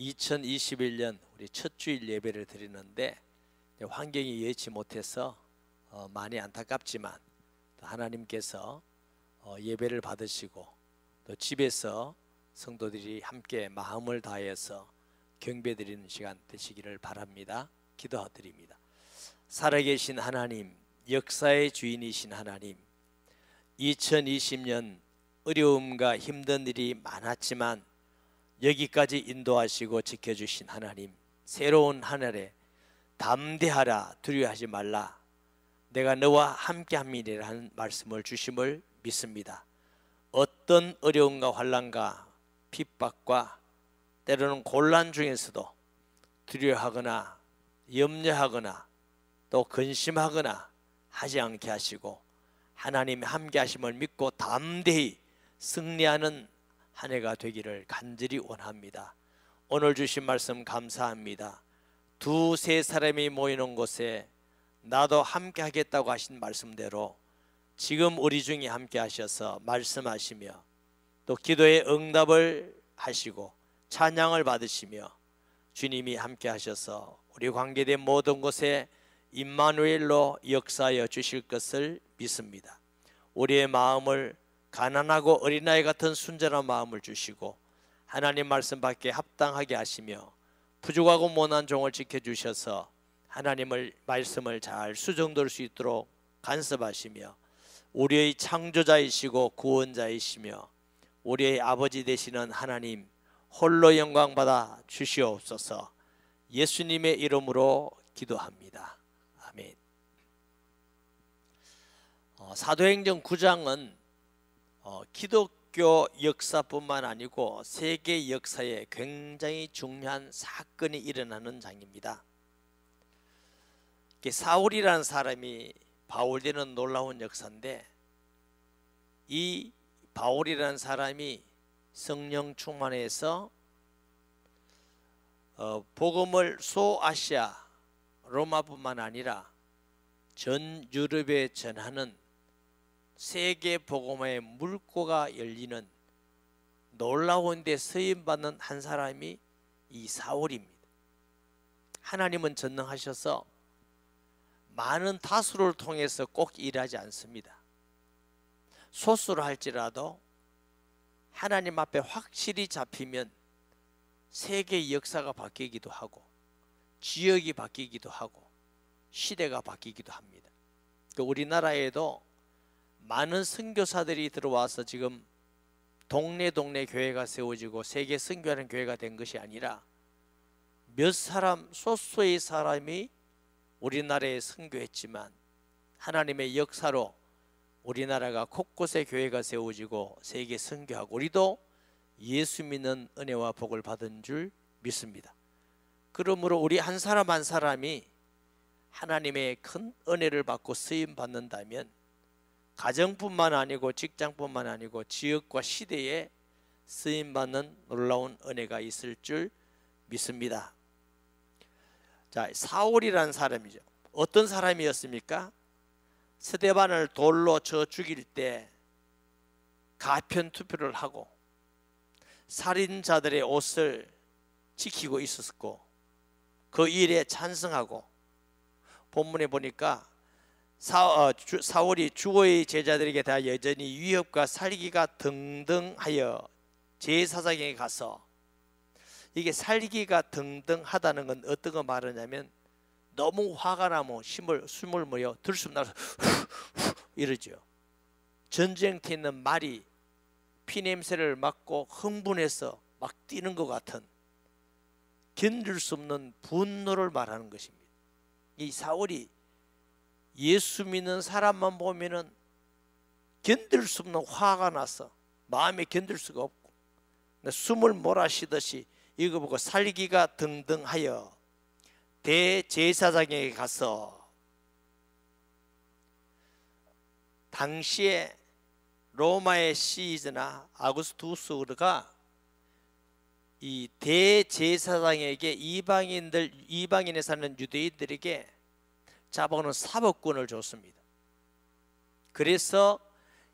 2021년 우리 첫 주일 예배를 드리는데 환경이 예치 못해서 많이 안타깝지만 또 하나님께서 예배를 받으시고 또 집에서 성도들이 함께 마음을 다해서 경배드리는 시간 되시기를 바랍니다. 기도드립니다. 살아계신 하나님, 역사의 주인이신 하나님, 2020년 어려움과 힘든 일이 많았지만 여기까지 인도하시고 지켜주신 하나님, 새로운 한 해에 담대하라, 두려워하지 말라, 내가 너와 함께함이니라 하는 말씀을 주심을 믿습니다. 어떤 어려움과 환난과 핍박과 때로는 곤란 중에서도 두려워하거나 염려하거나 또 근심하거나 하지 않게 하시고 하나님의 함께 하심을 믿고 담대히 승리하는 한 해가 되기를 간절히 원합니다. 오늘 주신 말씀 감사합니다. 두세 사람이 모이는 곳에 나도 함께 하겠다고 하신 말씀대로 지금 우리 중에 함께 하셔서 말씀하시며 또 기도의 응답을 하시고 찬양을 받으시며 주님이 함께 하셔서 우리 관계된 모든 곳에 임마누엘로 역사하여 주실 것을 믿습니다. 우리의 마음을 가난하고 어린아이 같은 순전한 마음을 주시고 하나님 말씀 받게 합당하게 하시며 부족하고 못난 종을 지켜주셔서 하나님의 말씀을 잘 수정될 수 있도록 간섭하시며 우리의 창조자이시고 구원자이시며 우리의 아버지 되시는 하나님 홀로 영광 받아 주시옵소서. 예수님의 이름으로 기도합니다. 아멘. 사도행전 9장은 기독교 역사뿐만 아니고 세계 역사에 굉장히 중요한 사건이 일어나는 장입니다. 사울이라는 사람이 바울되는 놀라운 역사인데, 이 바울이라는 사람이 성령 충만해서 복음을 소아시아 로마뿐만 아니라 전 유럽에 전하는 세계 복음의 물꼬가 열리는 놀라운 데 쓰임받는 한 사람이 이 사울입니다. 하나님은 전능하셔서 많은 다수를 통해서 꼭 일하지 않습니다. 소수로 할지라도 하나님 앞에 확실히 잡히면 세계의 역사가 바뀌기도 하고 지역이 바뀌기도 하고 시대가 바뀌기도 합니다. 우리나라에도 많은 선교사들이 들어와서 지금 동네 교회가 세워지고 세계 선교하는 교회가 된 것이 아니라 몇 사람, 소수의 사람이 우리나라에 선교했지만 하나님의 역사로 우리나라가 곳곳에 교회가 세워지고 세계 선교하고 우리도 예수 믿는 은혜와 복을 받은 줄 믿습니다. 그러므로 우리 한 사람 한 사람이 하나님의 큰 은혜를 받고 쓰임 받는다면 가정뿐만 아니고 직장뿐만 아니고 지역과 시대에 쓰임 받는 놀라운 은혜가 있을 줄 믿습니다. 자, 사울이라는 사람이죠. 어떤 사람이었습니까? 스데반을 돌로 쳐 죽일 때 가편 투표를 하고 살인자들의 옷을 지키고 있었고 그 일에 찬성하고, 본문에 보니까 사울이 주의 제자들에게 다 여전히 위협과 살기가 등등하여 제사장에게 가서, 이게 살기가 등등하다는 건 어떤 거 말하냐면 너무 화가 나면 숨을 모여 들숨 나서 이러죠. 전쟁터에 있는 말이 피냄새를 맡고 흥분해서 막 뛰는 것 같은 견딜 수 없는 분노를 말하는 것입니다. 이 사울이 예수 믿는 사람만 보면은 견딜 수 없는 화가 나서 마음에 견딜 수가 없고 숨을 몰아쉬듯이 이거 보고 살기가 등등하여 대제사장에게 가서, 당시에 로마의 시즈나 아구스투스가 이 대제사장에게 이방인에 사는 유대인들에게 잡아오는 사법권을 줬습니다. 그래서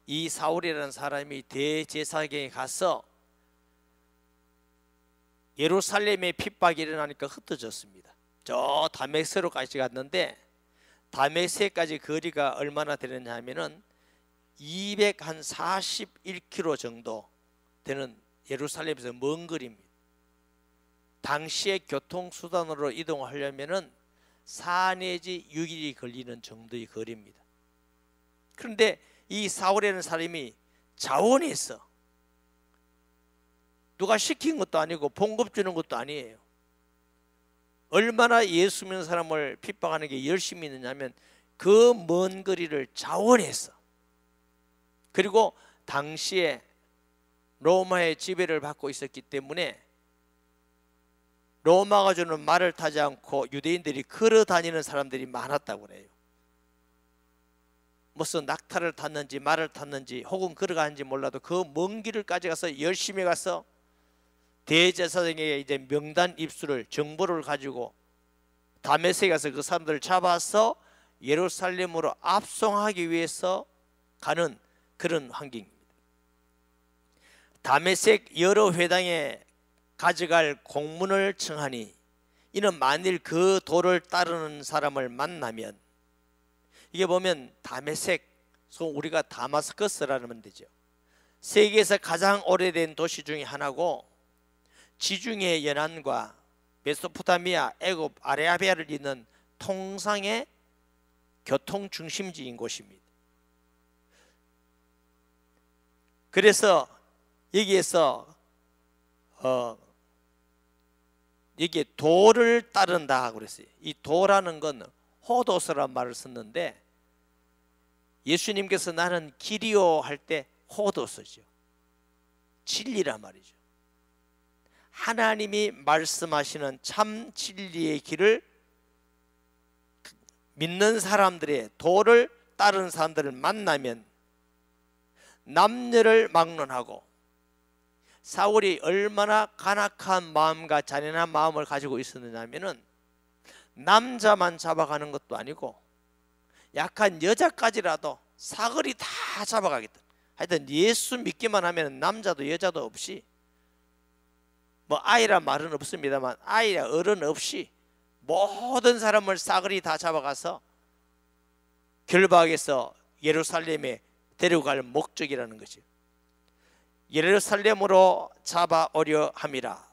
이 사울이라는 사람이 대제사장에게 가서 예루살렘에 핍박이 일어나니까 흩어졌습니다. 저 다메섹으로까지 갔는데 다메섹까지 거리가 얼마나 되느냐 하면은 241km 정도 되는 예루살렘에서 먼 거리입니다. 당시의 교통수단으로 이동하려면은 4 내지 6일이 걸리는 정도의 거리입니다. 그런데 이 사울이라는 사람이 자원해서 누가 시킨 것도 아니고 봉급 주는 것도 아니에요. 얼마나 예수 믿는 사람을 핍박하는 게 열심히 있느냐면 그 먼 거리를 자원해서, 그리고 당시에 로마의 지배를 받고 있었기 때문에 로마가 주는 말을 타지 않고 유대인들이 걸어 다니는 사람들이 많았다고 그래요. 무슨 낙타를 탔는지 말을 탔는지 혹은 걸어가는지 몰라도 그 먼 길을까지 가서 열심히 가서 대제사장에게 이제 명단 입수를 정보를 가지고 다메섹에 가서 그 사람들을 잡아서 예루살렘으로 압송하기 위해서 가는 그런 환경입니다. 다메섹 여러 회당에 가져갈 공문을 청하니 이는 만일 그 도를 따르는 사람을 만나면, 이게 보면 다메섹, 우리가 다마스커스라는 데죠. 세계에서 가장 오래된 도시 중에 하나고 지중해 연안과 메소포타미아, 애굽, 아라비아를 잇는 통상의 교통 중심지인 곳입니다. 그래서 여기에서 여기에 도를 따른다 그랬어요. 이 도라는 건 호도서란 말을 썼는데 예수님께서 나는 길이요 할 때 호도서죠. 진리란 말이죠. 하나님이 말씀하시는 참 진리의 길을 믿는 사람들의 도를 따르는 사람들을 만나면 남녀를 막론하고, 사울이 얼마나 간악한 마음과 잔인한 마음을 가지고 있었느냐면은 남자만 잡아가는 것도 아니고 약한 여자까지라도 사거리 다 잡아가겠다. 하여튼 예수 믿기만 하면 남자도 여자도 없이, 뭐 아이란 말은 없습니다만 아이라 어른 없이 모든 사람을 싸그리 다 잡아가서 결박해서 예루살렘에 데려갈 목적이라는 거죠. 예루살렘으로 잡아오려 함이라.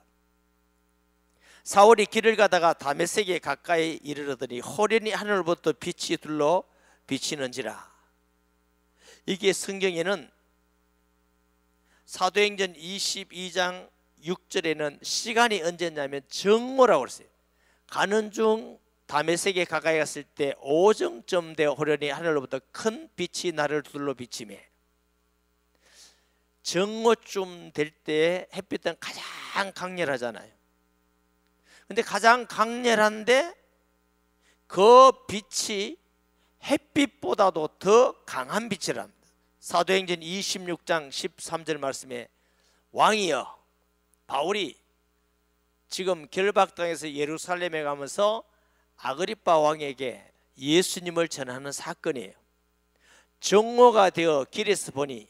사울이 길을 가다가 다메섹에 가까이 이르러더니 호련히 하늘부터 빛이 둘러 비치는지라. 이게 성경에는 사도행전 22장 6절에는 시간이 언제냐면 정오라고 그랬어요. 가는 중 다메섹에 가까이 갔을 때 오정쯤 되어 호련히 하늘로부터 큰 빛이 나를 둘러 비치매. 정오쯤 될 때 햇빛은 가장 강렬하잖아요. 근데 가장 강렬한데 그 빛이 햇빛보다도 더 강한 빛이랍니다. 사도행전 26장 13절 말씀에 왕이여, 바울이 지금 결박당에서 예루살렘에 가면서 아그리빠 왕에게 예수님을 전하는 사건이에요. 정오가 되어 길에서 보니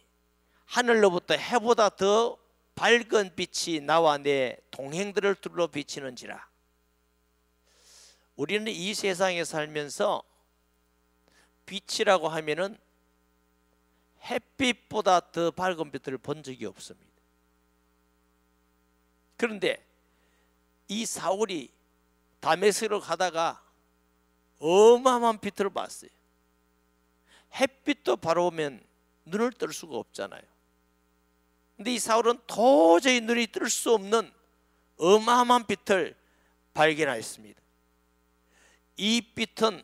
하늘로부터 해보다 더 밝은 빛이 나와 내 동행들을 둘러 비치는지라. 우리는 이 세상에 살면서 빛이라고 하면은 햇빛보다 더 밝은 빛을 본 적이 없습니다. 그런데 이 사울이 다메섹으로 가다가 어마어마한 빛을 봤어요. 햇빛도 바로 오면 눈을 뜰 수가 없잖아요. 근데 이 사울은 도저히 눈이 뜰 수 없는 어마어마한 빛을 발견하였습니다. 이 빛은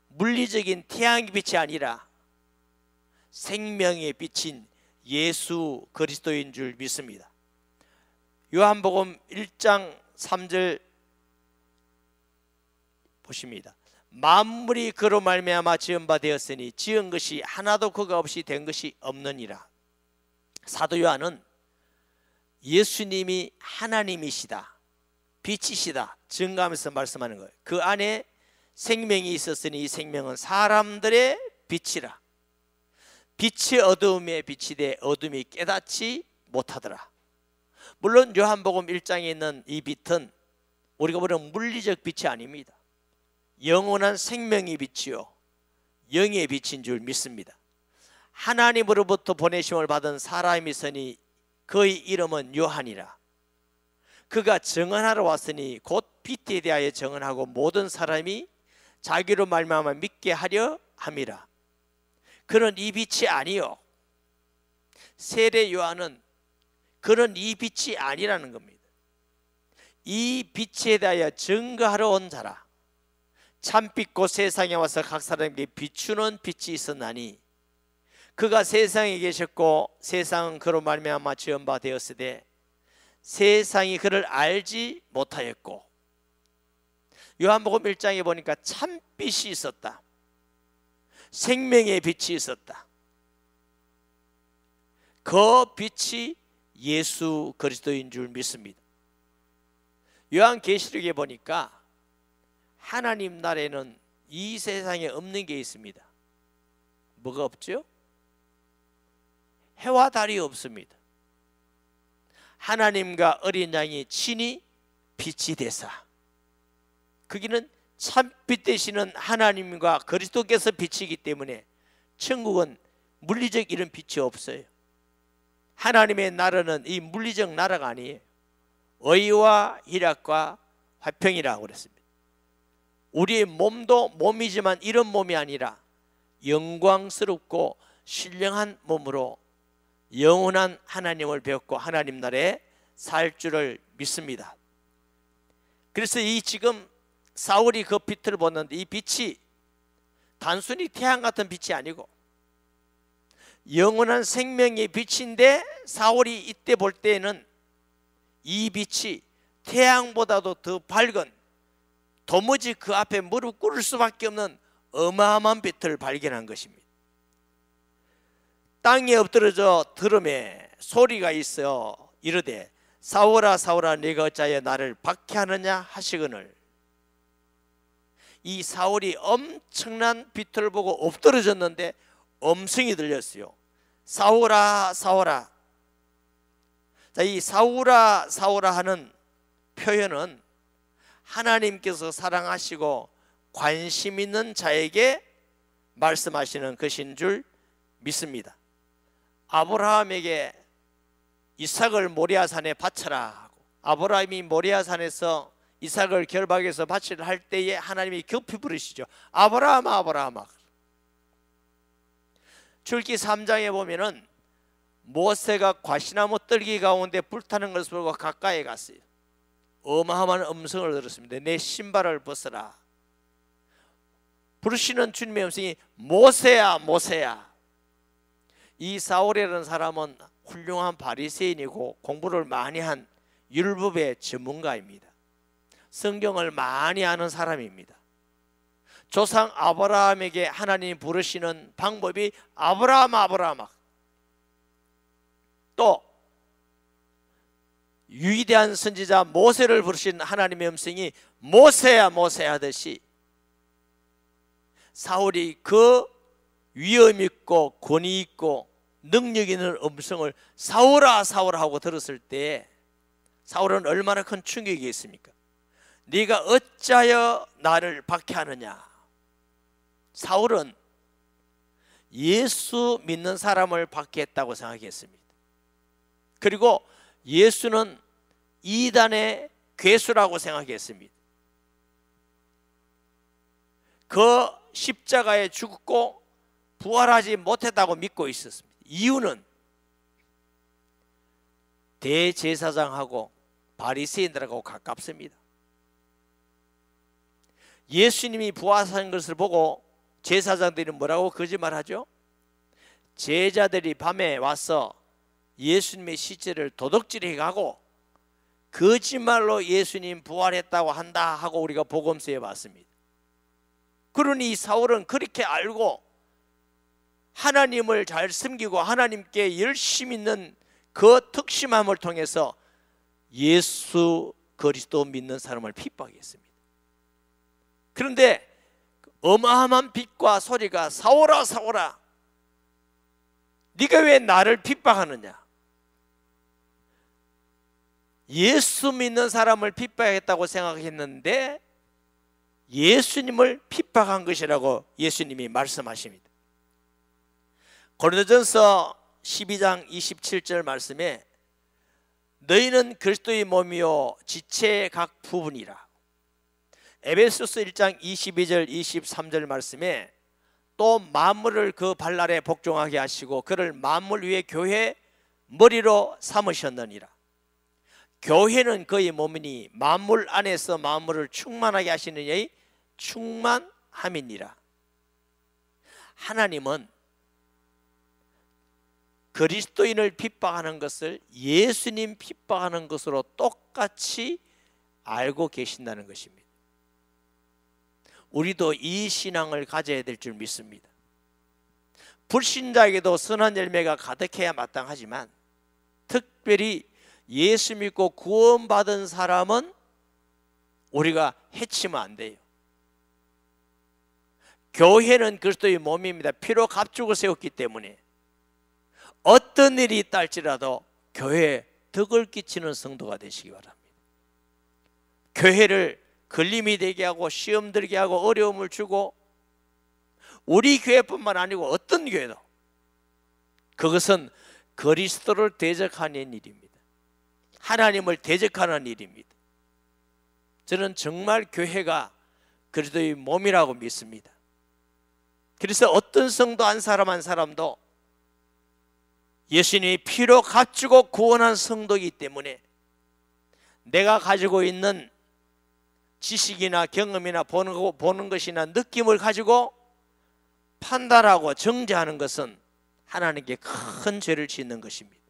물리적인 태양의 빛이 아니라 생명의 빛인 예수 그리스도인 줄 믿습니다. 요한복음 1장 3절 보십니다. 만물이 그로 말미암아 지은 바 되었으니 지은 것이 하나도 그가 없이 된 것이 없느니라. 사도 요한은 예수님이 하나님이시다, 빛이시다 증거하면서 말씀하는 거예요. 그 안에 생명이 있었으니 이 생명은 사람들의 빛이라. 빛이 어두움에 빛이 돼 어둠이 깨닫지 못하더라. 물론 요한복음 1장에 있는 이 빛은 우리가 보는 물리적 빛이 아닙니다. 영원한 생명의 빛이요 영의 빛인 줄 믿습니다. 하나님으로부터 보내심을 받은 사람이 있으니 그의 이름은 요한이라. 그가 증언하러 왔으니 곧 빛에 대하여 증언하고 모든 사람이 자기로 말미암아 믿게 하려 함이라. 그는 이 빛이 아니요, 세례 요한은 그는 이 빛이 아니라는 겁니다. 이 빛에 대하여 증거하러 온 자라. 참빛 곧 세상에 와서 각 사람에게 비추는 빛이 있었나니 그가 세상에 계셨고 세상은 그로 말미암아 지은 바 되었으되 세상이 그를 알지 못하였고. 요한복음 1장에 보니까 참빛이 있었다. 생명의 빛이 있었다. 그 빛이 예수 그리스도인 줄 믿습니다. 요한계시록에 보니까 하나님 나라에는 이 세상에 없는 게 있습니다. 뭐가 없죠? 해와 달이 없습니다. 하나님과 어린 양이 친히 빛이 되사, 거기는 참빛 되시는 하나님과 그리스도께서 빛이기 때문에 천국은 물리적 이런 빛이 없어요. 하나님의 나라는 이 물리적 나라가 아니에요. 의와 희락과 화평이라고 그랬습니다. 우리의 몸도 몸이지만 이런 몸이 아니라 영광스럽고 신령한 몸으로 영원한 하나님을 배웠고 하나님 나라에 살 줄을 믿습니다. 그래서 이 지금 사울이 그 빛을 보는데 이 빛이 단순히 태양 같은 빛이 아니고 영원한 생명의 빛인데, 사울이 이때 볼 때에는 이 빛이 태양보다도 더 밝은, 도무지 그 앞에 무릎 꿇을 수밖에 없는 어마어마한 빛을 발견한 것입니다. 땅에 엎드러져 들음에 소리가 있어 이르되 사울아 사울아 네가 어찌하여 나를 박해하느냐 하시거늘. 이 사울이 엄청난 빛을 보고 엎드러졌는데 음성이 들렸어요. 사울아 사울아. 자, 이 사울아 사울아 하는 표현은 하나님께서 사랑하시고 관심 있는 자에게 말씀하시는 것인 줄 믿습니다. 아브라함에게 이삭을 모리아산에 바쳐라 하고, 아브라함이 모리아산에서 이삭을 결박해서 바치려 할 때에 하나님이 급히 부르시죠. 아브라함아 아브라함아. 출기 3장에 보면은 모세가 과시나무 뜰기 가운데 불타는 것을 보고 가까이 갔어요. 어마어마한 음성을 들었습니다. 내 신발을 벗어라. 부르시는 주님의 음성이 모세야 모세야. 이 사울이라는 사람은 훌륭한 바리새인이고 공부를 많이 한 율법의 전문가입니다. 성경을 많이 아는 사람입니다. 조상 아브라함에게 하나님 부르시는 방법이 아브라함 아브라함, 또 위대한 선지자 모세를 부르신 하나님의 음성이 모세야 모세야 하듯이 사울이 그 위엄 있고 권위 있고 능력 있는 음성을 사울아 사울아 하고 들었을 때 사울은 얼마나 큰 충격이 있습니까? 네가 어찌하여 나를 박해하느냐. 사울은 예수 믿는 사람을 박해했다고 생각했습니다. 그리고 예수는 이단의 괴수라고 생각했습니다. 그 십자가에 죽고 부활하지 못했다고 믿고 있었습니다. 이유는 대제사장하고 바리새인들하고 가깝습니다. 예수님이 부활하신 것을 보고 제사장들이 뭐라고 거짓말하죠? 제자들이 밤에 와서 예수님의 시체를 도둑질해 가고 거짓말로 예수님 부활했다고 한다 하고 우리가 복음서에 봤습니다. 그러니 사울은 그렇게 알고 하나님을 잘 섬기고 하나님께 열심히 있는 그 특심함을 통해서 예수 그리스도 믿는 사람을 핍박했습니다. 그런데 어마어마한 빛과 소리가 사울아 사울아 네가 왜 나를 핍박하느냐. 예수 믿는 사람을 핍박했다고 생각했는데 예수님을 핍박한 것이라고 예수님이 말씀하십니다. 고린도전서 12장 27절 말씀에 너희는 그리스도의 몸이요 지체의 각 부분이라. 에베소서 1장 22절 23절 말씀에 또 만물을 그 발 아래 복종하게 하시고 그를 만물 위에 교회 머리로 삼으셨느니라. 교회는 그의 몸이니 만물 안에서 만물을 충만하게 하시는 이의 충만함이니라. 하나님은 그리스도인을 핍박하는 것을 예수님 핍박하는 것으로 똑같이 알고 계신다는 것입니다. 우리도 이 신앙을 가져야 될 줄 믿습니다. 불신자에게도 선한 열매가 가득해야 마땅하지만 특별히 예수 믿고 구원받은 사람은 우리가 해치면 안 돼요. 교회는 그리스도의 몸입니다. 피로 갑주고 세웠기 때문에 어떤 일이 있다 할지라도 교회에 덕을 끼치는 성도가 되시기 바랍니다. 교회를 걸림이 되게 하고 시험 들게 하고 어려움을 주고, 우리 교회뿐만 아니고 어떤 교회도 그것은 그리스도를 대적하는 일입니다. 하나님을 대적하는 일입니다. 저는 정말 교회가 그리스도의 몸이라고 믿습니다. 그래서 어떤 성도 한 사람도 예수님이 피로 값주고 구원한 성도이기 때문에 내가 가지고 있는 지식이나 경험이나 보는 것이나 느낌을 가지고 판단하고 정죄하는 것은 하나님께 큰 죄를 짓는 것입니다.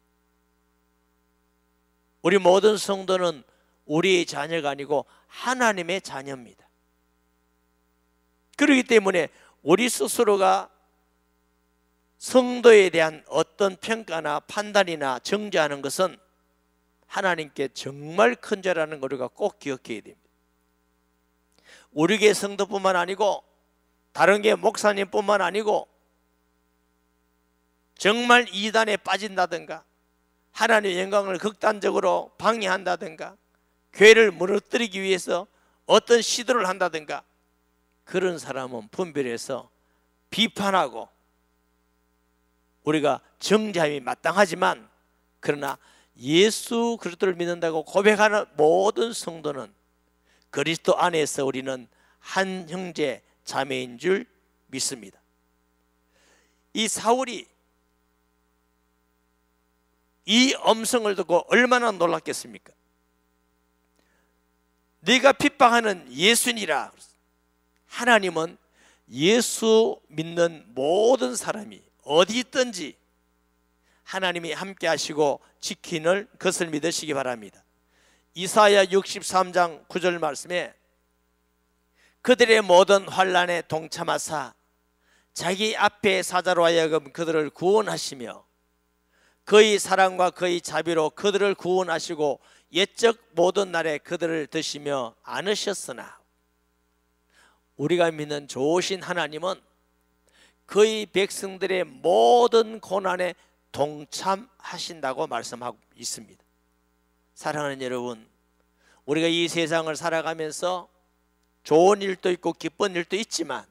우리 모든 성도는 우리의 자녀가 아니고 하나님의 자녀입니다. 그렇기 때문에 우리 스스로가 성도에 대한 어떤 평가나 판단이나 정죄하는 것은 하나님께 정말 큰 죄라는 걸 우리가 꼭 기억해야 됩니다. 우리 교회 성도뿐만 아니고 다른 교회 목사님뿐만 아니고 정말 이단에 빠진다든가 하나님의 영광을 극단적으로 방해한다든가 교회를 무너뜨리기 위해서 어떤 시도를 한다든가 그런 사람은 분별해서 비판하고 우리가 정죄함이 마땅하지만, 그러나 예수 그리스도를 믿는다고 고백하는 모든 성도는 그리스도 안에서 우리는 한 형제 자매인 줄 믿습니다. 이 사울이 이 음성을 듣고 얼마나 놀랐겠습니까? 네가 핍박하는 예수니라. 하나님은 예수 믿는 모든 사람이 어디 있든지 하나님이 함께 하시고 지키는 것을 믿으시기 바랍니다. 이사야 63장 9절 말씀에 그들의 모든 환난에 동참하사 자기 앞에 사자로 하여금 그들을 구원하시며 그의 사랑과 그의 자비로 그들을 구원하시고 옛적 모든 날에 그들을 드시며 안으셨으나, 우리가 믿는 좋으신 하나님은 그의 백성들의 모든 고난에 동참하신다고 말씀하고 있습니다. 사랑하는 여러분, 우리가 이 세상을 살아가면서 좋은 일도 있고 기쁜 일도 있지만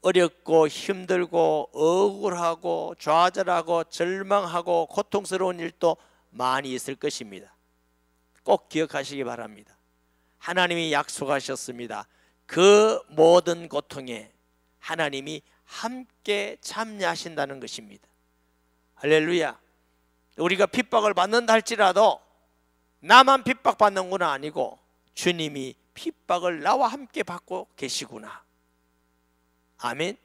어렵고 힘들고 억울하고 좌절하고 절망하고 고통스러운 일도 많이 있을 것입니다. 꼭 기억하시기 바랍니다. 하나님이 약속하셨습니다. 그 모든 고통에 하나님이 함께 참여하신다는 것입니다. 할렐루야. 우리가 핍박을 받는다 할지라도 나만 핍박받는 건 아니고 주님이 핍박을 나와 함께 받고 계시구나. 아멘.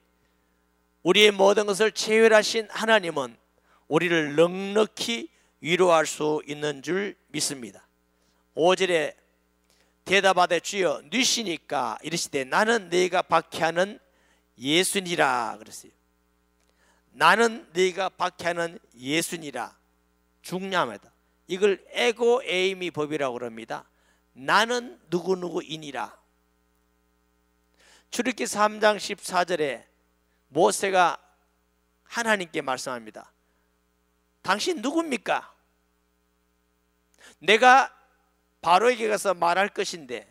우리의 모든 것을 체결하신 하나님은 우리를 넉넉히 위로할 수 있는 줄 믿습니다. 5절에 대답하되 주여 누시니까 이르시되 나는 네가 박해하는 예수니라 그랬어요. 나는 네가 박해하는 예수니라. 중요합니다. 이걸 에고 에이미 법이라고 그럽니다. 나는 누구누구이니라. 출애굽기 3장 14절에 모세가 하나님께 말씀합니다. 당신 누굽니까? 내가 바로에게 가서 말할 것인데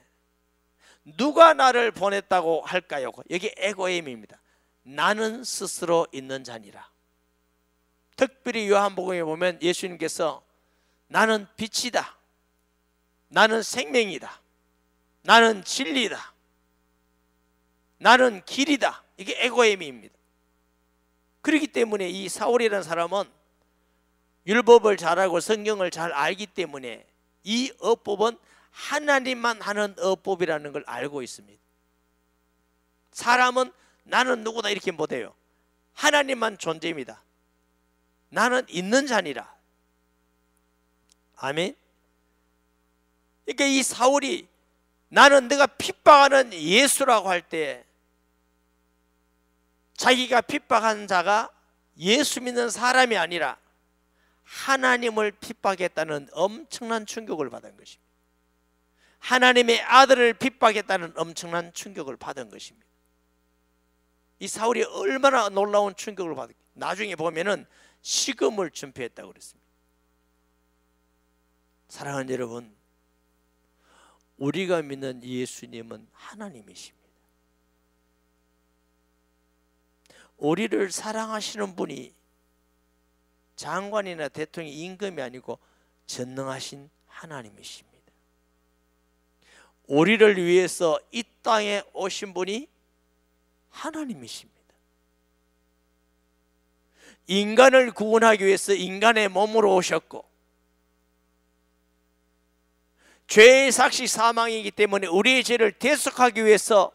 누가 나를 보냈다고 할까요? 여기 에고임입니다. 나는 스스로 있는 자니라. 특별히 요한복음에 보면 예수님께서 나는 빛이다, 나는 생명이다, 나는 진리다, 나는 길이다, 이게 에고임입니다. 그렇기 때문에 이 사울이라는 사람은 율법을 잘 알고 성경을 잘 알기 때문에 이 어법은 하나님만 하는 어법이라는 걸 알고 있습니다. 사람은 나는 누구다 이렇게 못해요. 하나님만 존재입니다. 나는 있는 자니라. 아멘. 그러니까 이 사울이 나는 내가 핍박하는 예수라고 할 때 자기가 핍박한 자가 예수 믿는 사람이 아니라 하나님을 핍박했다는 엄청난 충격을 받은 것입니다. 하나님의 아들을 핍박했다는 엄청난 충격을 받은 것입니다. 이 사울이 얼마나 놀라운 충격을 받았겠어요. 나중에 보면은 식음을 준비했다고 그랬습니다. 사랑하는 여러분, 우리가 믿는 예수님은 하나님이십니다. 우리를 사랑하시는 분이 장관이나 대통령 임금이 아니고 전능하신 하나님이십니다. 우리를 위해서 이 땅에 오신 분이 하나님이십니다. 인간을 구원하기 위해서 인간의 몸으로 오셨고, 죄의 삭시 사망이기 때문에 우리의 죄를 대속하기 위해서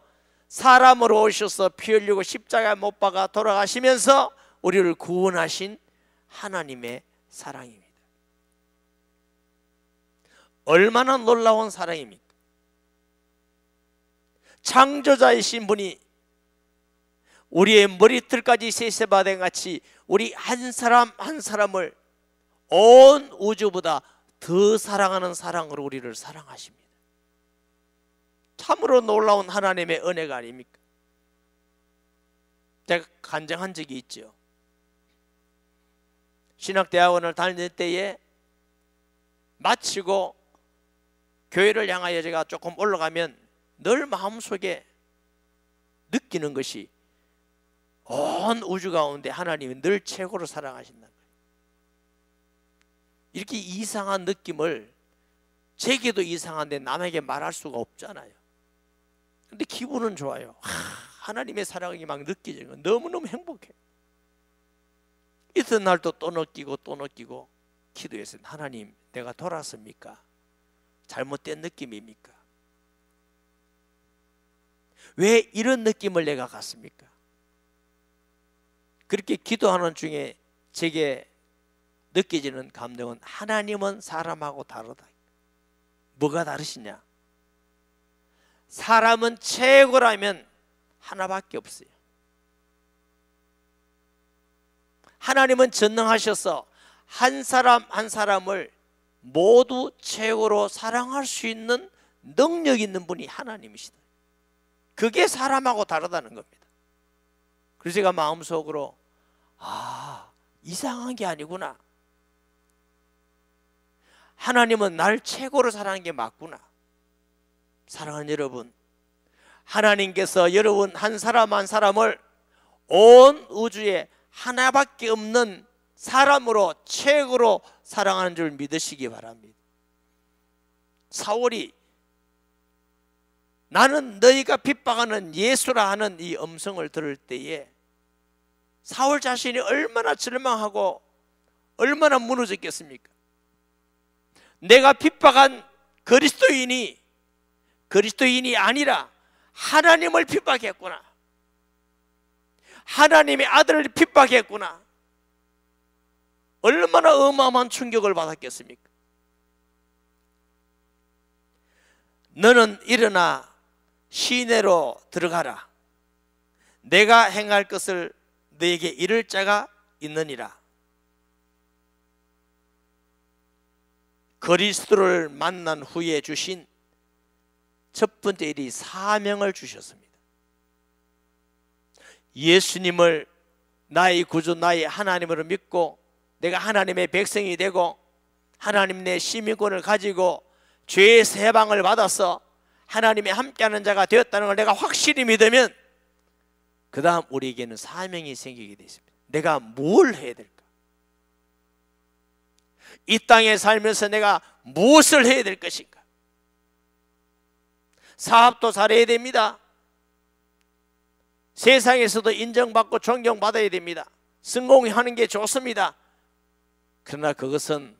사람으로 오셔서 피 흘리고 십자가에 못 박아 돌아가시면서 우리를 구원하신 하나님의 사랑입니다. 얼마나 놀라운 사랑입니까? 창조자이신 분이 우리의 머리털까지 세세바된 같이 우리 한 사람 한 사람을 온 우주보다 더 사랑하는 사랑으로 우리를 사랑하십니다. 참으로 놀라운 하나님의 은혜가 아닙니까? 제가 간증한 적이 있죠. 신학대학원을 다닐 때에 마치고 교회를 향하여 제가 조금 올라가면 늘 마음속에 느끼는 것이 온 우주 가운데 하나님이 늘 최고로 사랑하신다는 거예요. 이렇게 이상한 느낌을 제게도 이상한데 남에게 말할 수가 없잖아요. 근데 기분은 좋아요. 하나님의 사랑이 막 느껴지는 건 너무너무 행복해요. 이튿날 또 느끼고 또 느끼고 기도했어요. 하나님, 내가 돌았습니까? 잘못된 느낌입니까? 왜 이런 느낌을 내가 갖습니까? 그렇게 기도하는 중에 제게 느껴지는 감동은 하나님은 사람하고 다르다. 뭐가 다르시냐? 사람은 최고라면 하나밖에 없어요. 하나님은 전능하셔서 한 사람 한 사람을 모두 최고로 사랑할 수 있는 능력 있는 분이 하나님이시다. 그게 사람하고 다르다는 겁니다. 그래서 제가 마음속으로 이상한 게 아니구나. 하나님은 날 최고로 사랑하는 게 맞구나. 사랑하는 여러분, 하나님께서 여러분 한 사람 한 사람을 온 우주에 하나밖에 없는 사람으로 최고로 사랑하는 줄 믿으시기 바랍니다. 사울이 나는 너희가 핍박하는 예수라 하는 이 음성을 들을 때에 사울 자신이 얼마나 절망하고 얼마나 무너졌겠습니까? 내가 핍박한 그리스도인이 아니라 하나님을 핍박했구나. 하나님의 아들을 핍박했구나. 얼마나 어마어마한 충격을 받았겠습니까? 너는 일어나 시내로 들어가라. 내가 행할 것을 너에게 이를 자가 있느니라. 그리스도를 만난 후에 주신 첫 번째 일이 사명을 주셨습니다. 예수님을 나의 구주 나의 하나님으로 믿고 내가 하나님의 백성이 되고 하나님 내 시민권을 가지고 죄의 세방을 받아서 하나님의 함께하는 자가 되었다는 걸 내가 확실히 믿으면 그 다음 우리에게는 사명이 생기게 되십니다. 내가 뭘 해야 될까? 이 땅에 살면서 내가 무엇을 해야 될 것인가? 사업도 잘해야 됩니다. 세상에서도 인정받고 존경받아야 됩니다. 성공하는 게 좋습니다. 그러나 그것은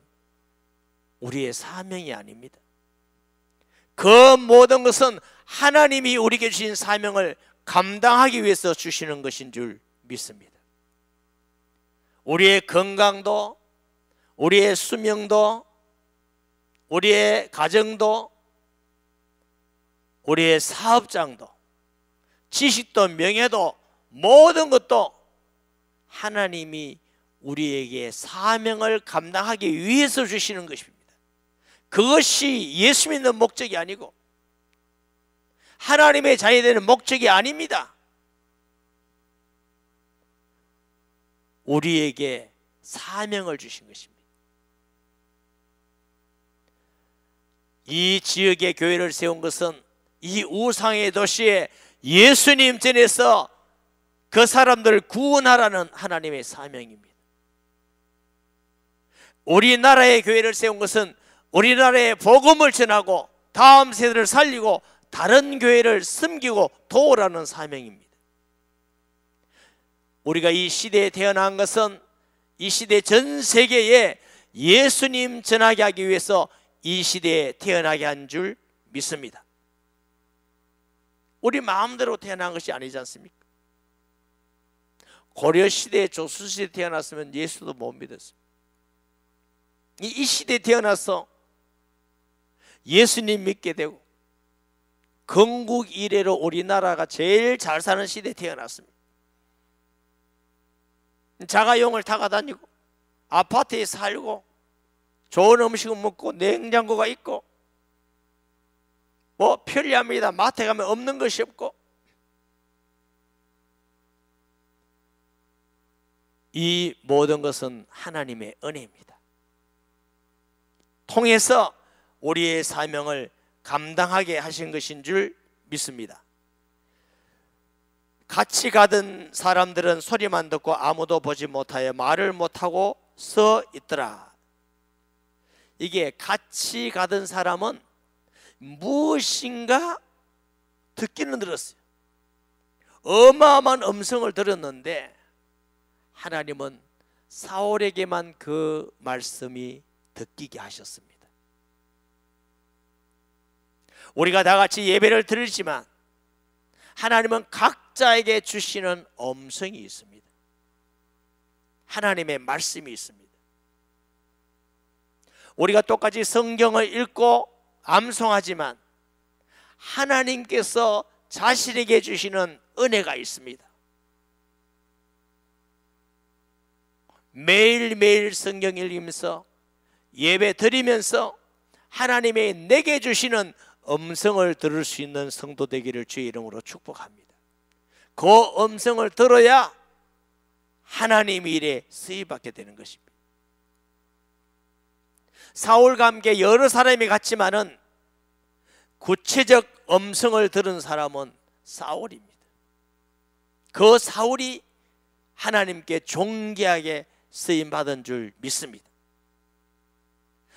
우리의 사명이 아닙니다. 그 모든 것은 하나님이 우리에게 주신 사명을 감당하기 위해서 주시는 것인 줄 믿습니다. 우리의 건강도, 우리의 수명도, 우리의 가정도, 우리의 사업장도, 지식도, 명예도, 모든 것도 하나님이 우리에게 사명을 감당하기 위해서 주시는 것입니다. 그것이 예수 믿는 목적이 아니고 하나님의 자녀이 되는 목적이 아닙니다. 우리에게 사명을 주신 것입니다. 이 지역에 교회를 세운 것은 이 우상의 도시에 예수님 전에서 그 사람들을 구원하라는 하나님의 사명입니다. 우리나라의 교회를 세운 것은 우리나라의 복음을 전하고 다음 세대를 살리고 다른 교회를 섬기고 도우라는 사명입니다. 우리가 이 시대에 태어난 것은 이 시대 전 세계에 예수님 전하게 하기 위해서 이 시대에 태어나게 한 줄 믿습니다. 우리 마음대로 태어난 것이 아니지 않습니까? 고려시대, 조선시대에 태어났으면 예수도 못 믿었어요. 이 시대에 태어나서 예수님 믿게 되고 건국 이래로 우리나라가 제일 잘 사는 시대에 태어났습니다. 자가용을 타고 다니고 아파트에 살고 좋은 음식을 먹고 냉장고가 있고 뭐 편리합니다. 마트에 가면 없는 것이 없고 이 모든 것은 하나님의 은혜입니다. 통해서 우리의 사명을 감당하게 하신 것인 줄 믿습니다. 같이 가던 사람들은 소리만 듣고 아무도 보지 못하여 말을 못하고 서 있더라. 이게 같이 가던 사람은 무엇인가 듣기는 들었어요. 어마어마한 음성을 들었는데 하나님은 사울에게만 그 말씀이 듣기게 하셨습니다. 우리가 다 같이 예배를 드리지만 하나님은 각자에게 주시는 음성이 있습니다. 하나님의 말씀이 있습니다. 우리가 똑같이 성경을 읽고 암송하지만 하나님께서 자신에게 주시는 은혜가 있습니다. 매일매일 성경 읽으면서 예배 드리면서 하나님의 내게 주시는 음성을 들을 수 있는 성도 되기를 주의 이름으로 축복합니다. 그 음성을 들어야 하나님 일에 쓰임받게 되는 것입니다. 사울과 함께 여러 사람이 갔지만은 구체적 음성을 들은 사람은 사울입니다. 그 사울이 하나님께 존귀하게 쓰임받은 줄 믿습니다.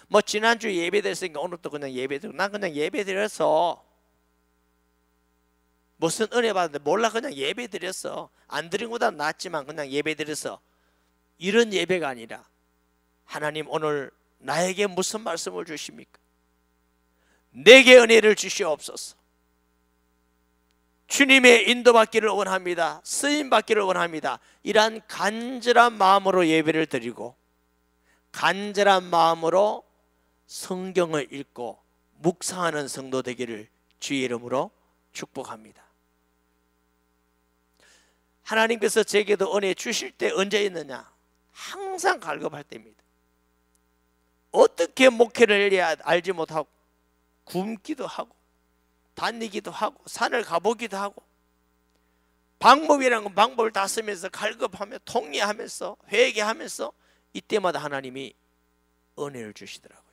뭐 지난주 예배 드렸으니까 오늘도 그냥 예배 드리고 난 그냥 예배 드려서 무슨 은혜 받았는데 몰라 그냥 예배 드렸어. 안 드린 것보다 낫지만 그냥 예배 드려서 이런 예배가 아니라 하나님 오늘 나에게 무슨 말씀을 주십니까? 내게 은혜를 주시옵소서. 주님의 인도받기를 원합니다. 쓰임받기를 원합니다. 이러한 간절한 마음으로 예배를 드리고 간절한 마음으로 성경을 읽고 묵상하는 성도 되기를 주의 이름으로 축복합니다. 하나님께서 제게도 은혜 주실 때 언제 있느냐? 항상 갈급할 때입니다. 어떻게 목회를 해야 알지 못하고 굶기도 하고 다니기도 하고 산을 가보기도 하고 방법이라는 건 방법을 다 쓰면서 갈급하며 통리하면서 회개하면서 이때마다 하나님이 은혜를 주시더라고요.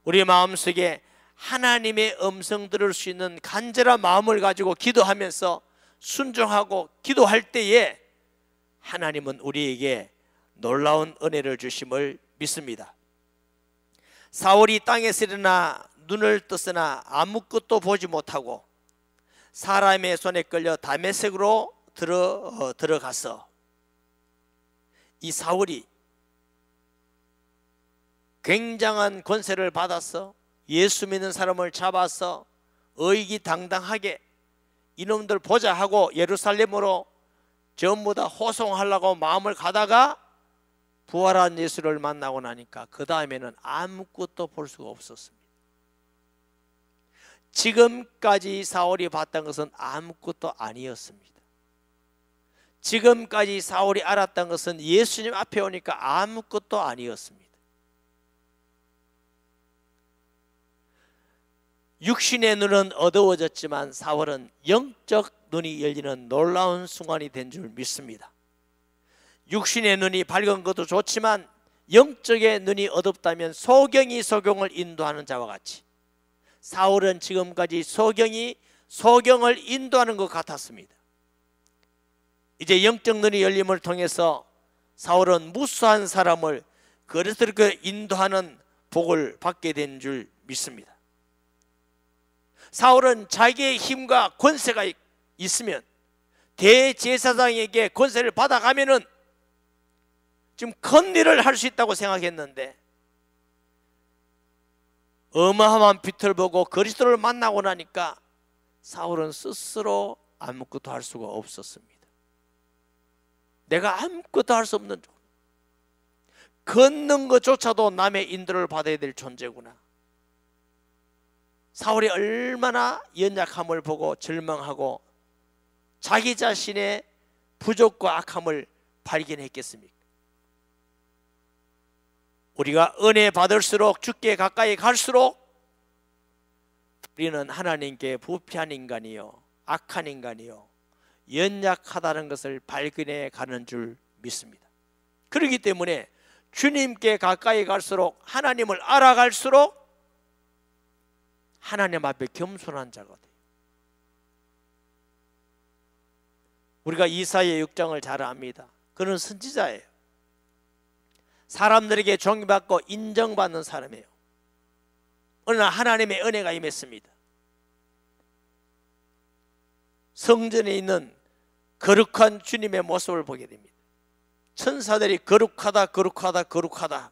우리 마음속에 하나님의 음성 들을 수 있는 간절한 마음을 가지고 기도하면서 순종하고 기도할 때에 하나님은 우리에게 놀라운 은혜를 주심을 믿습니다. 사울이 땅에서 일어나 눈을 떴으나 아무것도 보지 못하고 사람의 손에 끌려 다메섹으로 들어가서 이 사울이 굉장한 권세를 받아서 예수 믿는 사람을 잡아서 의기당당하게 이놈들 보자 하고 예루살렘으로 전부 다 호송하려고 마음을 가다가 부활한 예수를 만나고 나니까 그 다음에는 아무것도 볼 수가 없었습니다. 지금까지 사울이 봤던 것은 아무것도 아니었습니다. 지금까지 사울이 알았던 것은 예수님 앞에 오니까 아무것도 아니었습니다. 육신의 눈은 어두워졌지만 사울은 영적 눈이 열리는 놀라운 순간이 된 줄 믿습니다. 육신의 눈이 밝은 것도 좋지만 영적의 눈이 어둡다면 소경이 소경을 인도하는 자와 같이 사울은 지금까지 소경을 인도하는 것 같았습니다. 이제 영적 눈이 열림을 통해서 사울은 무수한 사람을 그리스도께 인도하는 복을 받게 된 줄 믿습니다. 사울은 자기의 힘과 권세가 있으면 대제사장에게 권세를 받아가면은 지금 큰 일을 할 수 있다고 생각했는데 어마어마한 빛을 보고 그리스도를 만나고 나니까 사울은 스스로 아무것도 할 수가 없었습니다. 내가 아무것도 할 수 없는 걷는 것조차도 남의 인도를 받아야 될 존재구나. 사울이 얼마나 연약함을 보고 절망하고 자기 자신의 부족과 악함을 발견했겠습니까? 우리가 은혜 받을수록 주께 가까이 갈수록 우리는 하나님께 부패한 인간이요 악한 인간이요 연약하다는 것을 발견해 가는 줄 믿습니다. 그렇기 때문에 주님께 가까이 갈수록 하나님을 알아갈수록 하나님 앞에 겸손한 자가 돼요. 우리가 이사야 6장을 잘 압니다. 그는 선지자예요. 사람들에게 존경받고 인정받는 사람이에요. 어느 날 하나님의 은혜가 임했습니다. 성전에 있는 거룩한 주님의 모습을 보게 됩니다. 천사들이 거룩하다 거룩하다 거룩하다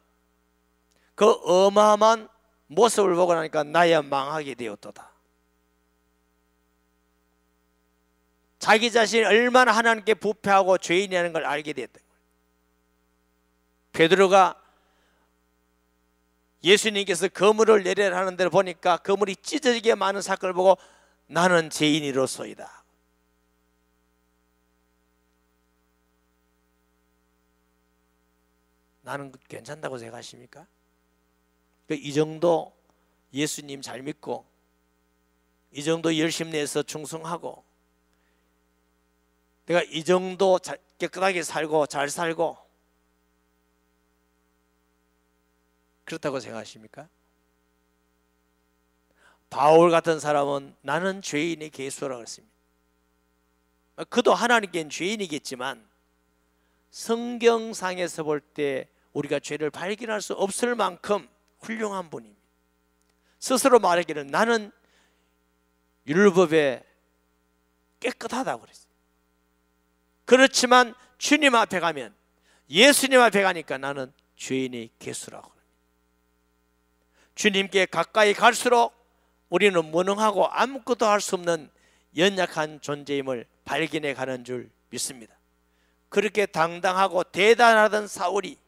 그 어마어마한 모습을 보고 나니까 나야 망하게 되었도다. 자기 자신이 얼마나 하나님께 부패하고 죄인이라는 걸 알게 되었던 거예요. 베드로가 예수님께서 그물을 내려라 하는 데를 보니까 그물이 찢어지게 많은 사건을 보고 나는 죄인이로소이다. 나는 괜찮다고 생각하십니까? 이 정도 예수님 잘 믿고 이 정도 열심 내서 충성하고 내가 이 정도 깨끗하게 살고 잘 살고 그렇다고 생각하십니까? 바울 같은 사람은 나는 죄인의 개수라고 했습니다. 그도 하나님께는 죄인이겠지만 성경상에서 볼 때 우리가 죄를 발견할 수 없을 만큼 훌륭한 분입니다. 스스로 말하기를 나는 율법에 깨끗하다고 그랬어요. 그렇지만 주님 앞에 가면 예수님 앞에 가니까 나는 죄인의 개수라고 합니다. 주님께 가까이 갈수록 우리는 무능하고 아무것도 할 수 없는 연약한 존재임을 발견해 가는 줄 믿습니다. 그렇게 당당하고 대단하던 사울이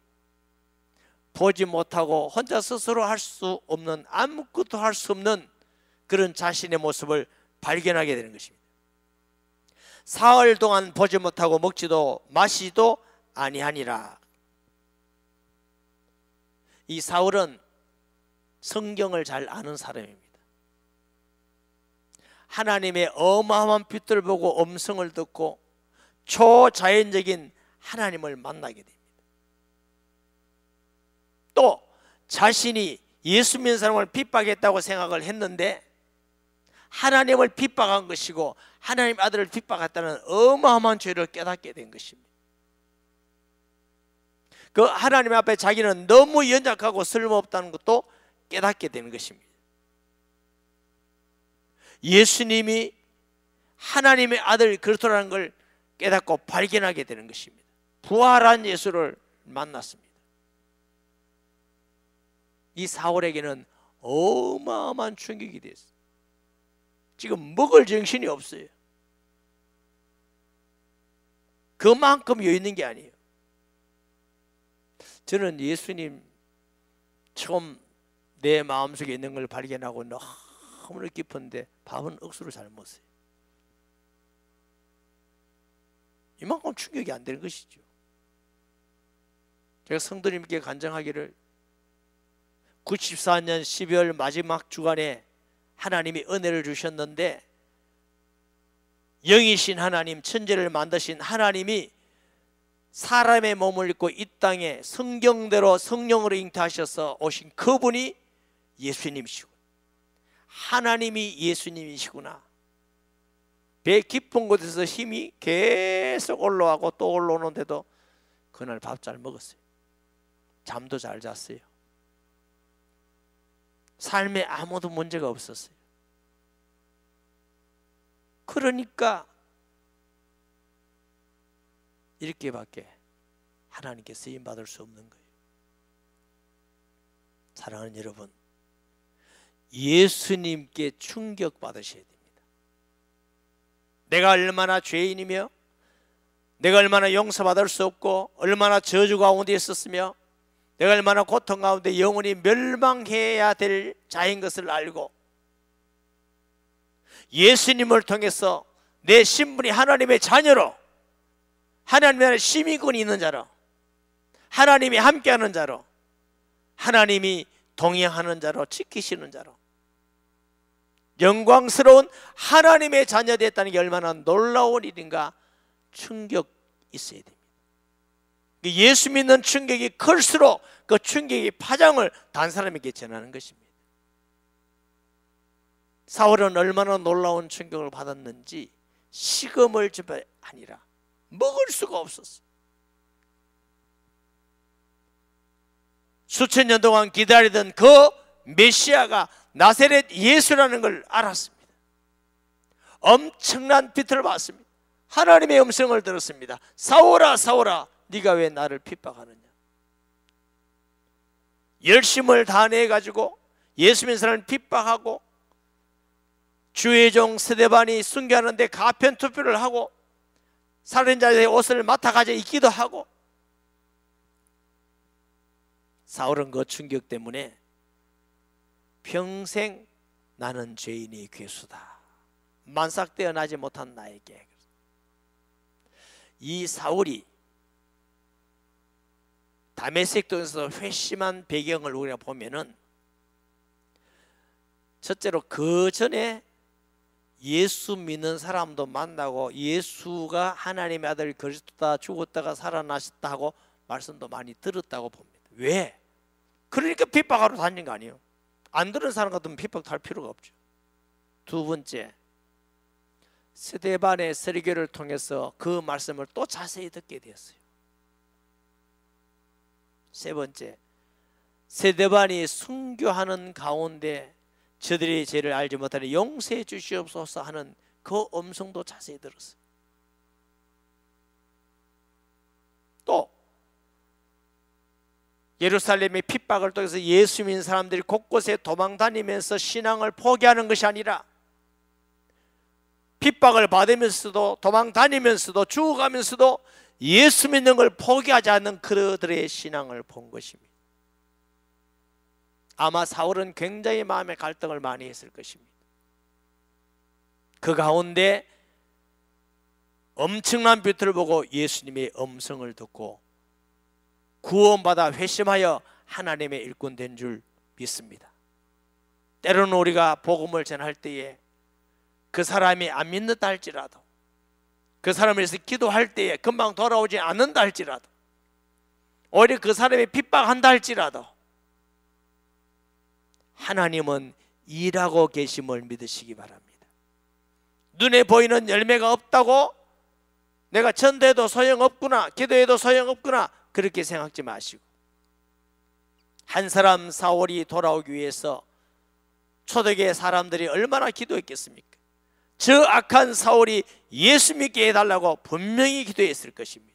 보지 못하고 혼자 스스로 할 수 없는 아무것도 할 수 없는 그런 자신의 모습을 발견하게 되는 것입니다. 사흘 동안 보지 못하고 먹지도 마시지도 아니하니라. 이 사울은 성경을 잘 아는 사람입니다. 하나님의 어마어마한 빛을 보고 음성을 듣고 초자연적인 하나님을 만나게 됩니다. 또 자신이 예수 믿는 사람을 핍박했다고 생각을 했는데 하나님을 핍박한 것이고 하나님 아들을 핍박했다는 어마어마한 죄를 깨닫게 된 것입니다. 그 하나님 앞에 자기는 너무 연약하고 쓸모없다는 것도 깨닫게 되는 것입니다. 예수님이 하나님의 아들 그리스도라는 걸 깨닫고 발견하게 되는 것입니다. 부활한 예수를 만났습니다. 이 사울에게는 어마어마한 충격이 됐어요. 지금 먹을 정신이 없어요. 그만큼 여유 있는 게 아니에요. 저는 예수님 처음 내 마음속에 있는 걸 발견하고 너무나 깊은데 밥은 억수로 잘 먹었어요. 이만큼 충격이 안 되는 것이죠. 제가 성도님께 간증하기를 94년 12월 마지막 주간에 하나님이 은혜를 주셨는데 영이신 하나님, 천지를 만드신 하나님이 사람의 몸을 입고 이 땅에 성경대로 성령으로 잉태하셔서 오신 그분이 예수님이시고 하나님이 예수님이시구나. 배 깊은 곳에서 힘이 계속 올라가고 또 올라오는데도 그날 밥 잘 먹었어요. 잠도 잘 잤어요. 삶에 아무도 문제가 없었어요. 그러니까 이렇게밖에 하나님께 쓰임받을 수 없는 거예요. 사랑하는 여러분, 예수님께 충격받으셔야 됩니다. 내가 얼마나 죄인이며 내가 얼마나 용서받을 수 없고 얼마나 저주 가운데 있었으며 내가 얼마나 고통 가운데 영원히 멸망해야 될 자인 것을 알고 예수님을 통해서 내 신분이 하나님의 자녀로, 하나님의 시민권이 있는 자로, 하나님이 함께하는 자로, 하나님이 동행하는 자로, 지키시는 자로, 영광스러운 하나님의 자녀 됐다는 게 얼마나 놀라운 일인가 충격 있어야 됩니다. 예수 믿는 충격이 클수록 그 충격이 파장을 다른 사람에게 전하는 것입니다. 사울은 얼마나 놀라운 충격을 받았는지 식음을 뿐 아니라 먹을 수가 없었어요. 수천 년 동안 기다리던 그 메시아가 나사렛 예수라는 걸 알았습니다. 엄청난 빛을 봤습니다. 하나님의 음성을 들었습니다. 사울아 사울아 네가 왜 나를 핍박하느냐. 열심을 다내 가지고 예수 믿는 사람을 핍박하고 주의 종 스데반이 순교하는데 가편 투표를 하고 살인자의 옷을 맡아 가져 입기도 하고 사울은 그 충격 때문에 평생 나는 죄인이 괴수다. 만삭되어 나지 못한 나에게. 이 사울이 다메섹 도에서 회심한 배경을 우리가 보면은 첫째로 그 전에 예수 믿는 사람도 만나고 예수가 하나님의 아들 그리스도다, 죽었다가 살아나셨다 하고 말씀도 많이 들었다고 봅니다. 왜? 그러니까 핍박하러 다닌 거 아니에요. 안 들은 사람 같으면 핍박할 필요가 없죠. 두 번째, 스데반의 설교를 통해서 그 말씀을 또 자세히 듣게 되었어요. 세 번째, 스데반이 순교하는 가운데 저들이 죄를 알지 못하니 용서해 주시옵소서 하는 그 음성도 자세히 들었어요. 또 예루살렘의 핍박을 통해서 예수 믿는 사람들이 곳곳에 도망다니면서 신앙을 포기하는 것이 아니라 핍박을 받으면서도 도망다니면서도 죽어가면서도 예수 믿는 걸 포기하지 않는 그들의 신앙을 본 것입니다. 아마 사울은 굉장히 마음의 갈등을 많이 했을 것입니다. 그 가운데 엄청난 빛을 보고 예수님의 음성을 듣고 구원받아 회심하여 하나님의 일꾼 된 줄 믿습니다. 때로는 우리가 복음을 전할 때에 그 사람이 안 믿는다 할지라도, 그 사람을 위해서 기도할 때에 금방 돌아오지 않는다 할지라도, 오히려 그 사람이 핍박한다 할지라도 하나님은 일하고 계심을 믿으시기 바랍니다. 눈에 보이는 열매가 없다고 내가 전도해도 소용없구나, 기도해도 소용없구나, 그렇게 생각하지 마시고, 한 사람 사울이 돌아오기 위해서 초대교회 사람들이 얼마나 기도했겠습니까? 저 악한 사울이 예수 믿게 해달라고 분명히 기도했을 것입니다.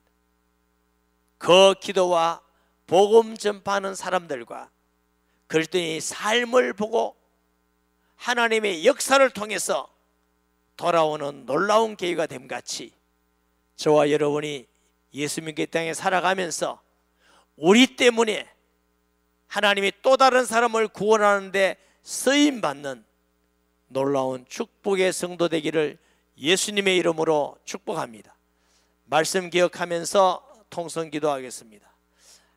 그 기도와 복음 전파하는 사람들과 그리스도인의 삶을 보고 하나님의 역사를 통해서 돌아오는 놀라운 계기가 됨같이 저와 여러분이 예수 믿게 땅에 살아가면서 우리 때문에 하나님이 또 다른 사람을 구원하는데 쓰임받는 놀라운 축복의 성도 되기를 예수님의 이름으로 축복합니다. 말씀 기억하면서 통성 기도하겠습니다.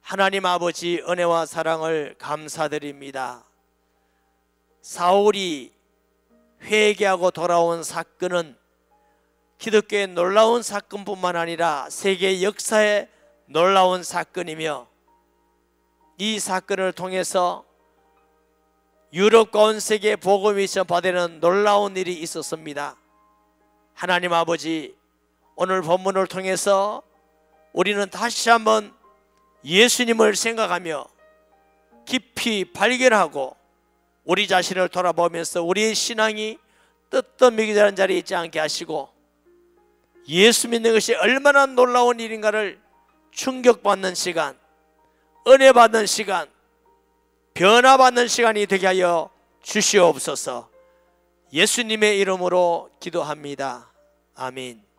하나님 아버지, 은혜와 사랑을 감사드립니다. 사울이 회개하고 돌아온 사건은 기독교의 놀라운 사건뿐만 아니라 세계 역사의 놀라운 사건이며, 이 사건을 통해서 유럽과 온 세계에 복음이 전파되는 놀라운 일이 있었습니다. 하나님 아버지, 오늘 본문을 통해서 우리는 다시 한번 예수님을 생각하며 깊이 발견하고 우리 자신을 돌아보면서 우리의 신앙이 뜨뜻미기자는 자리에 있지 않게 하시고 예수 믿는 것이 얼마나 놀라운 일인가를 충격받는 시간, 은혜 받는 시간, 변화받는 시간이 되게 하여 주시옵소서. 예수님의 이름으로 기도합니다. 아멘.